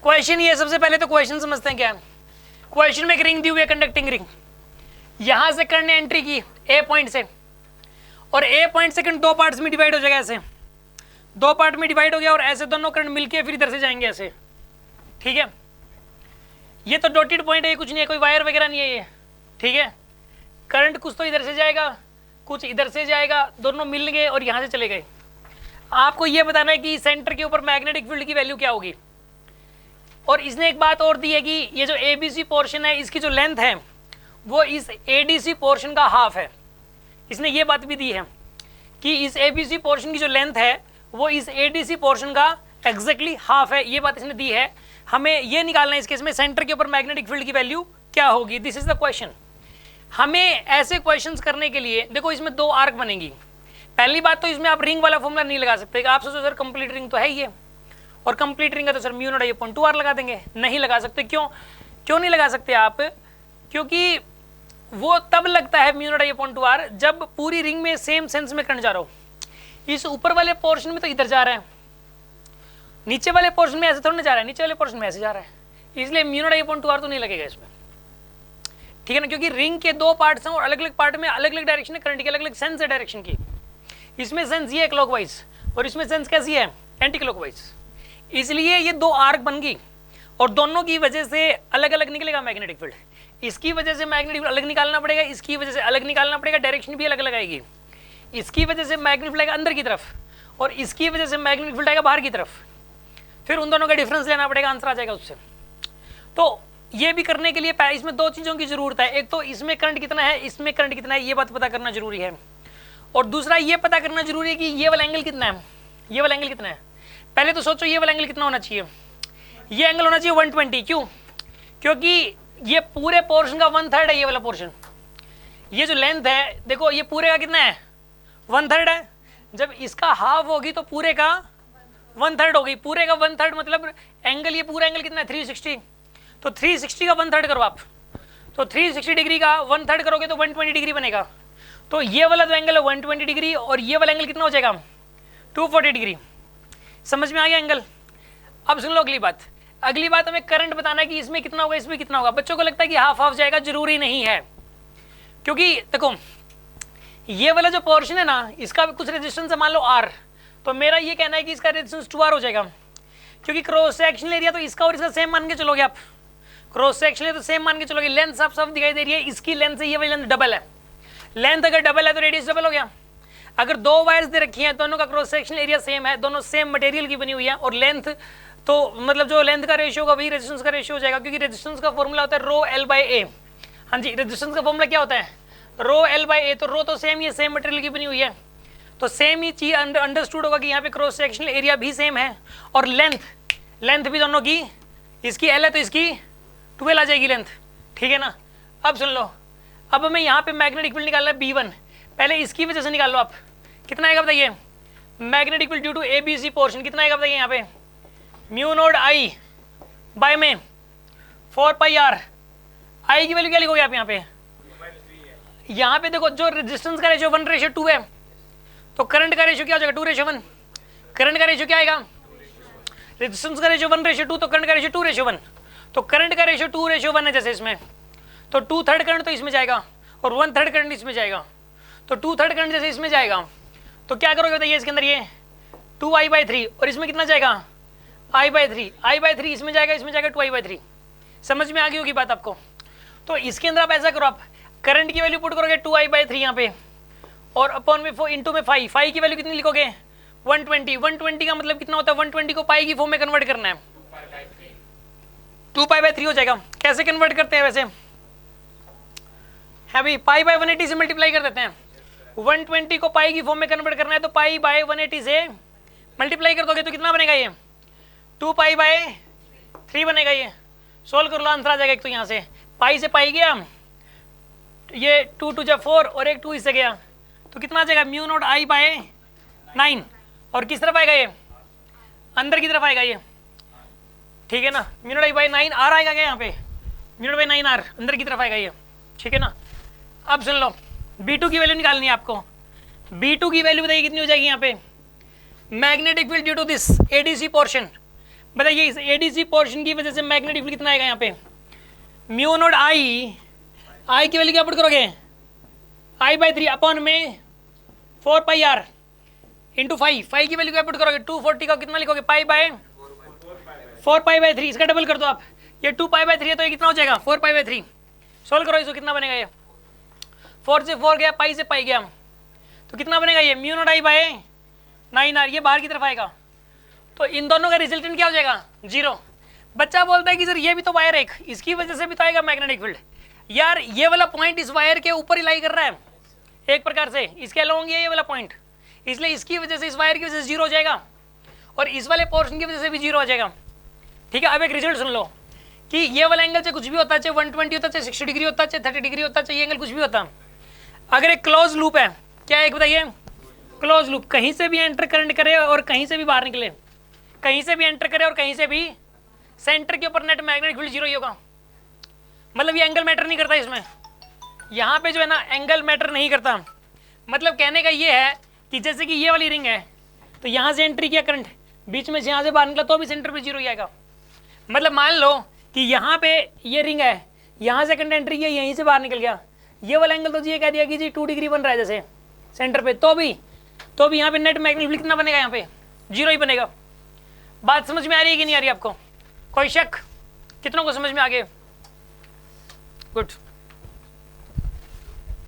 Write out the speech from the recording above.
Question ये, सबसे पहले तो क्वेश्चन समझते हैं क्या है। क्वेश्चन में एक रिंग दी हुई है, कंडक्टिंग रिंग, यहां से करंट ने एंट्री की ए पॉइंट से, और ए पॉइंट से करंट दो पार्ट्स में डिवाइड हो जाएगा, ऐसे दो पार्ट में डिवाइड हो गया और ऐसे दोनों करंट मिलके फिर इधर से जाएंगे ऐसे, ठीक है। ये तो डॉटेड पॉइंट है, ये कुछ नहीं है, कोई वायर वगैरह नहीं है ये, ठीक है। करंट कुछ तो इधर से जाएगा, कुछ इधर से जाएगा, दोनों मिल गए और यहां से चले गए। आपको ये बताना है कि सेंटर के ऊपर मैग्नेटिक फील्ड की वैल्यू क्या होगी। और इसने एक बात और दी है कि ये जो एबीसी पोर्शन है, इसकी जो लेंथ है वो इस एडीसी पोर्शन का हाफ है। इसने ये बात भी दी है कि इस एबीसी पोर्शन की जो लेंथ है वो इस एडीसी पोर्शन का एग्जैक्टली हाफ है। ये बात इसने दी है। हमें ये निकालना है इस केस में सेंटर के ऊपर मैग्नेटिक फील्ड की वैल्यू क्या होगी। This is the question. हमें ऐसे क्वेश्चंस करने के लिए देखो, इसमें दो आर्क बनेंगी। पहली बात तो इसमें आप रिंग वाला फॉर्मूला नहीं लगा सकते। आप सोचो सर कंप्लीट रिंग तो है ये, और कंप्लीट रिंग है तो sir mu not I upon 2r लगा देंगे। नहीं लगा सकते। क्यों नहीं लगा सकते आप? क्योंकि वो तब लगता है mu not I upon 2r जब पूरी रिंग में सेम सेंस में करंट जा रहा हो। इस ऊपर वाले पोर्शन में तो इधर जा रहा है, नीचे वाले पोर्शन में ऐसे थोड़ा ना जा रहा है, नीचे वाले पोर्शन में ऐसे जा रहा है, इसलिए mu not I upon 2r तो नहीं लगेगा इसमें, ठीक है ना। क्योंकि रिंग के दो पार्ट्स हैं और अलग अलग पार्ट में अलग अलग डायरेक्शन है, करंट की अलग अलग सेंस है डायरेक्शन की। इसमें सेंस ये है क्लॉकवाइज और इसमें सेंस कैसी है, एंटी क्लॉकवाइज। इसलिए ये दो आर्क बन गई और दोनों की वजह से अलग अलग निकलेगा मैग्नेटिक फील्ड। इसकी वजह से मैग्नेटिक फील्ड अलग निकालना पड़ेगा, इसकी वजह से अलग निकालना पड़ेगा, डायरेक्शन भी अलग अलग आएगी। इसकी वजह से मैग्नेटिक फील्ड आएगा अंदर की तरफ और इसकी वजह से मैग्नेटिक फील्ड आएगा बाहर की तरफ। फिर उन दोनों का डिफरेंस लेना पड़ेगा, आंसर आ जाएगा उससे। तो ये भी करने के लिए इसमें दो चीज़ों की जरूरत है। एक तो इसमें करंट कितना है, इसमें करंट कितना है, ये बात पता करना जरूरी है। और दूसरा ये पता करना जरूरी है कि ये वाला एंगल कितना है, ये वाला एंगल कितना है। पहले तो सोचो ये वाला एंगल कितना होना चाहिए। ये एंगल होना चाहिए 120। क्यों? क्योंकि ये पूरे पोर्शन का 1/3 है ये वाला पोर्शन। ये जो लेंथ है देखो, ये पूरे का कितना है, 1/3 है। जब इसका हाफ होगी तो पूरे का 1/3 होगी। पूरे का 1/3 मतलब एंगल, ये पूरा एंगल कितना है 360। तो 360 का 1/3 करो आप, तो 360 डिग्री का 1/3 करोगे तो 120 डिग्री बनेगा। तो ये वाला जो एंगल है 120 डिग्री और ये वाला एंगल कितना हो जाएगा 240 डिग्री। समझ में आ गया एंगल? अब सुन लो अगली बात। अगली बात हमें करंट बताना है कि इसमें कितना होगा, इसमें कितना होगा। बच्चों को लगता है कि हाफ हाफ जाएगा, जरूरी नहीं है। क्योंकि देखो ये वाला जो पोर्शन है ना, इसका कुछ रेजिस्टेंस है, मान लो R, तो मेरा ये कहना है कि इसका रेजिस्टेंस 2R हो जाएगा। क्योंकि क्रॉस सेक्शनल एरिया तो इसका और इसका सेम मान के चलोगे आप, क्रॉस सेक्शनल तो सेम मान के चलोगे। लेंथ साफ साफ दिखाई दे रही है, इसकी लेंथ से ये वाली लेंथ डबल है। लेंथ अगर डबल है तो रेडियस डबल हो गया। अगर दो वायर्स दे रखी हैं, दोनों का क्रॉस सेक्शनल एरिया सेम है, दोनों सेम मटेरियल की बनी हुई है, और लेंथ तो मतलब जो लेंथ का रेशियो होगा वही रेजिस्टेंस का रेशियो हो जाएगा। क्योंकि रेजिस्टेंस का फॉर्मूला होता है रो एल बाई ए। हाँ जी, रेजिस्टेंस का फॉर्मूला क्या होता है, रो एल बाई ए। तो रो तो सेम ही है, सेम मटेरियल की बनी हुई है, तो सेम ही चीज अंडरस्टूड होगा कि यहाँ पे क्रॉस सेक्शनल एरिया भी सेम है और लेंथ भी दोनों की, इसकी एल है तो इसकी 12 आ जाएगी लेंथ, ठीक है ना। अब सुन लो, अब हमें यहाँ पे मैग्नेटिक फील्ड निकालना है B1। पहले इसकी वजह से निकाल लो आप, कितना आएगा बताइए magnetic field due to ABC portion, कितना आएगा बताइए यहाँ पे म्यू नॉट I बाय में 4 पाई R। I की वैल्यू क्या लिखोगे आप यहाँ पे, यहाँ पे देखो जो रेजिस्टेंस का रेशियो 1:2 है, तो करंट का रेशियो क्या हो जाएगा 2:1। करंट का रेशियो क्या आएगा, रेजिस्टेंस का रेशियो 1:2, तो करंट का रेशियो 2:1। तो करंट का रेशियो 2:1 है जैसे इसमें, तो 2/3 करंट तो इसमें जाएगा और 1/3 करंट इसमें जाएगा। तो 2/3 करंट जैसे इसमें जाएगा तो क्या करोगे बताइए, इसके अंदर ये 2I/3 और इसमें कितना जाएगा I/3। I/3 इसमें जाएगा, इसमें जाएगा 2I/3। समझ में आ गई होगी बात आपको। तो इसके अंदर आप ऐसा करो, आप करंट की वैल्यू पुट करोगे 2I/3 यहाँ पे, और अपॉन में 4 इंटू में 5 की वैल्यू कितनी लिखोगे 120। 120 का मतलब कितना होता है, 120 को पाई की फॉर्म में कन्वर्ट करना है, 2π/3 हो जाएगा। कैसे कन्वर्ट करते हैं वैसे, है भाई पाई बाय 180 से मल्टीप्लाई कर देते हैं। 120 को पाई की फॉर्म में कन्वर्ट करना है तो पाई बाय 180 से मल्टीप्लाई कर दोगे तो कितना बनेगा ये 2π/3 बनेगा। ये सोल्व कर लो, आंसर आ जाएगा। एक तो यहाँ से पाई से पाई गया, ये 2 2 जा 4 और एक 2 इससे गया, तो कितना आ जाएगा म्यू नॉट I/9। और किस तरफ आएगा ये, अंदर की तरफ आएगा ये, ठीक है ना। म्यू नॉट I/9 R आएगा क्या यहाँ पे, म्यू नॉट I/9 R अंदर की तरफ आएगा ये, ठीक है ना। अब सुन लो, B2 की वैल्यू निकालनी है आपको। B2 की वैल्यू बताइए कितनी हो जाएगी यहाँ पे, magnetic field due to this ADC portion. बताइए इस एडीसी पोर्शन की वजह से मैग्नेटिक फील्ड कितना आएगा यहाँ पे, म्यू नोट आई की वैल्यू क्या पुट करोगे, I/3 अपॉन में 4πr इंटू 5 की वैल्यू क्या पुट करोगे, 240 का कितना लिखोगे, पाई/4π/3, इसका डबल कर दो आप, ये 2π/3 है तो ये कितना हो जाएगा 4π/3, सोल्व करो इसको, कितना बनेगा ये, 4 से 4 गया, पाई से पाई गया, तो कितना बनेगा ये म्यू नोट I/9r, ये बाहर की तरफ आएगा, तो इन दोनों का रिजल्टेंट क्या हो जाएगा 0। बच्चा बोलता है कि सर ये भी तो वायर है, इसकी वजह से भी तो आएगा मैग्नेटिक फील्ड, यार ये वाला पॉइंट इस वायर के ऊपर ही लाई कर रहा है एक प्रकार से, इसके अलोंग ये वाला पॉइंट, इसलिए इसकी वजह से इस वायर की वजह से 0 हो जाएगा और इस वाले पोर्शन की वजह से भी 0 हो जाएगा। ठीक है, अब एक रिजल्ट सुन लो कि ये वाला एंगल चाहे कुछ भी होता है, चाहे 120 होता है, चाहे 60 डिग्री होता है, चाहे 30 डिग्री होता है, चाहे ये एंगल कुछ भी होता है, अगर एक क्लोज लूप है, क्या है एक बताइए, क्लोज लूप, कहीं से भी एंटर करंट करे और कहीं से भी बाहर निकले, कहीं से भी एंटर करे और कहीं से भी, सेंटर के ऊपर नेट मैग्नेटिक फील्ड 0 ही होगा, मतलब ये एंगल मैटर नहीं करता इसमें, यहाँ पे जो है ना एंगल मैटर नहीं करता, मतलब कहने का ये है कि जैसे कि ये वाली रिंग है तो यहाँ से एंट्री किया करंट, बीच में से यहाँ से बाहर निकला तो भी सेंटर पे 0 ही आएगा, मतलब मान लो कि यहाँ पे ये रिंग है, यहाँ से करंट एंट्री किया, यहीं से बाहर निकल गया, ये वाला एंगल तो ये कह दिया कि जी 2 डिग्री बन रहा है जैसे सेंटर पे, तो भी यहाँ पे नेट मैग्नेटिक फील्ड कितना बनेगा, यहाँ पे 0 ही बनेगा। बात समझ में आ रही है कि नहीं आ रही आपको, कोई शक, कितनों को समझ में आ गए, गुड।